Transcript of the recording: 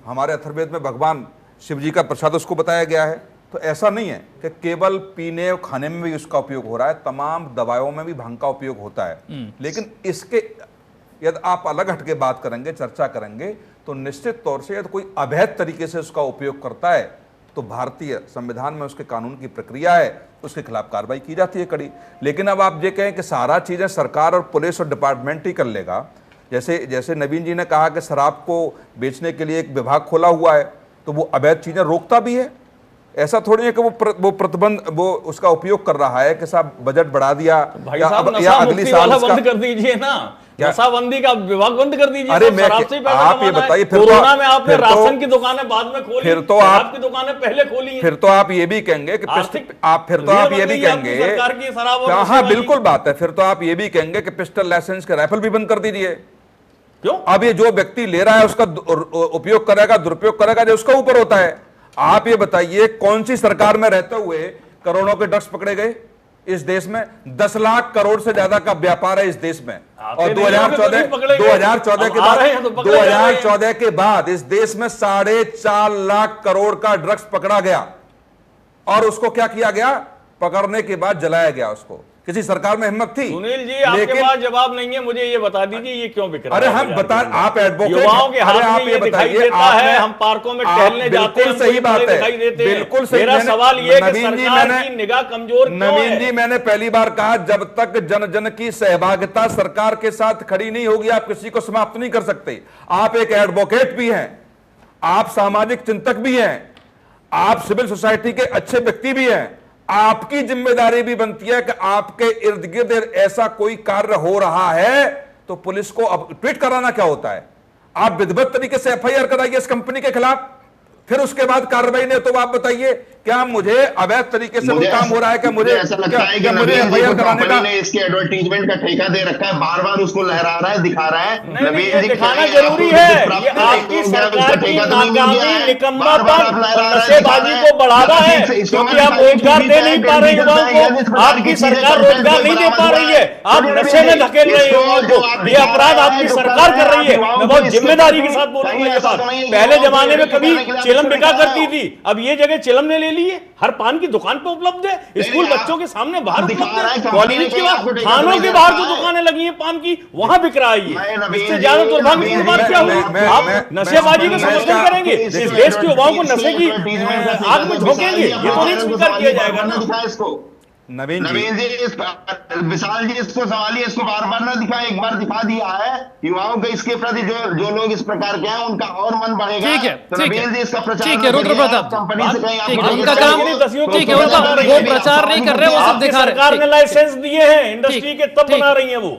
हमारे अथर्ववेद में भगवान शिव जी का प्रसाद उसको बताया गया है। तो ऐसा नहीं है कि केवल पीने और खाने में भी उसका उपयोग हो रहा है, तमाम दवाओं में भी भांग का उपयोग होता है। लेकिन इसके यदि आप अलग हट के बात करेंगे, चर्चा करेंगे, तो निश्चित तौर से यदि कोई अवैध तरीके से उसका उपयोग करता है तो भारतीय संविधान में उसके कानून की प्रक्रिया है, उसके खिलाफ कार्रवाई की जाती है कड़ी। लेकिन अब आप ये कहें कि सारा चीज़ें सरकार और पुलिस और डिपार्टमेंट ही कर लेगा, जैसे नवीन जी ने कहा कि शराब को बेचने के लिए एक विभाग खोला हुआ है, तो वो अवैध चीज़ें रोकता भी है। ऐसा थोड़ी है कि वो प्रतिबंध वो उसका उपयोग कर रहा है कि साहब बजट बढ़ा दिया भाई साहब, नशा अगली मुक्ति साल वाला बंद कर दीजिए ना, नशाबंदी का विभाग बंद कर दीजिए। अरे आप ये बताइए, कोरोना में आपने राशन की दुकानें बाद में खोली, फिर तो आपकी दुकानें पहले खोली हैं। फिर तो आप ये भी कहेंगे कि सरकार की शराब। हाँ बिल्कुल बात है, फिर तो आप ये भी कहेंगे कि पिस्टल लाइसेंस के राइफल भी बंद कर दीजिए। क्यों? अब ये जो व्यक्ति ले रहा है उसका उपयोग करेगा, दुरुपयोग करेगा, जो उसका ऊपर होता है। आप ये बताइए कौन सी सरकार में रहते हुए करोड़ों के ड्रग्स पकड़े गए इस देश में? 10 लाख करोड़ से ज्यादा का व्यापार है इस देश में। और 2014 के बाद इस देश में 4.5 लाख करोड़ का ड्रग्स पकड़ा गया। और उसको क्या किया गया? पकड़ने के बाद जलाया गया उसको। किसी सरकार में हिम्मत थी? सुनील जी, आपके पास जवाब नहीं है, मुझे ये बता दीजिए ये क्यों बिक रहा है? अरे हम बता, आप एडवोकेट, युवाओं के हाथ में ये दिखाई देता है, हम पार्कों में टहलने जाते हैं, सही बात है, बिल्कुल सही। मेरा सवाल ये है कि सरकार की निगाह कमजोर क्यों है? नवीन जी, मैंने पहली बार कहा, जब तक जन जन की सहभागिता सरकार के साथ खड़ी नहीं होगी, आप किसी को समाप्त नहीं कर सकते। आप एक एडवोकेट भी हैं, आप सामाजिक चिंतक भी हैं, आप सिविल सोसाइटी के अच्छे व्यक्ति भी हैं। आपकी जिम्मेदारी भी बनती है कि आपके इर्द गिर्द ऐसा कोई कार्य हो रहा है तो पुलिस को अब ट्वीट कराना क्या होता है? आप विधिवत तरीके से एफआईआर कराइए इस कंपनी के खिलाफ, फिर उसके बाद कार्रवाई नहीं तो आप बताइए क्या मुझे अवैध तरीके से कोई काम हो रहा है? क्या मुझे ऐसा लगता है कि एफआईआर कराने का इसके एडवर्टाइजमेंट का ठेका दे रखा है, बार बार उसको लहरा रहा है, दिखा रहा है। नहीं, दिखाना जरूरी है। ये आपकी सरकार की नाकामी, निकम्मापन, नशेबाजी को बढ़ावा है, क्योंकि आप रोजगार दे नहीं पा रहे युवाओं को। आपकी सरकार रोजगार नहीं दे पा रही है, आप नशे में धकेल रहे हैं युवाओं को। ये अपराध आपकी सरकार कर रही है। मैं बहुत जिम्मेदारी के साथ बोलूंगा ये बात। पहले जमाने में कभी चिलम बिका करती थी, अब ये जगह चिलम ने ले लिए। हर पान की दुकान पे उपलब्ध है, स्कूल बच्चों के सामने बाहर उपलब्ध है, कॉलेज के बाहर, थानों के बाहर जो दुकानें लगी हैं पान की, वहां बिक रहा है ये। इससे ज्यादा दुर्भाग्य की बात क्या हुई? आप नशेबाजी का समर्थन करेंगे, इस देश के युवाओं को नशे की आग में झोंकेंगे, ये तो नहीं स्वीकार किया जाएगा ना। नवीन जी, विशाल जी, इसको सवालिए, इसको बार बार ना दिखाए, एक बार दिखा दिया है। युवाओं के इसके प्रति जो लोग इस प्रकार के हैं उनका और मन बढ़ेगा। ठीक है, तो नवीन जी इसका प्रचार, ठीक है, रुद्र प्रताप कंपनी से कहीं ठीक है, उनका काम, ठीक है, उनका वो प्रचार नहीं कर रहे, वो सब दिखा रहे। सरकार ने लाइसेंस दिए हैं इंडस्ट्री के, तब बना रही है वो।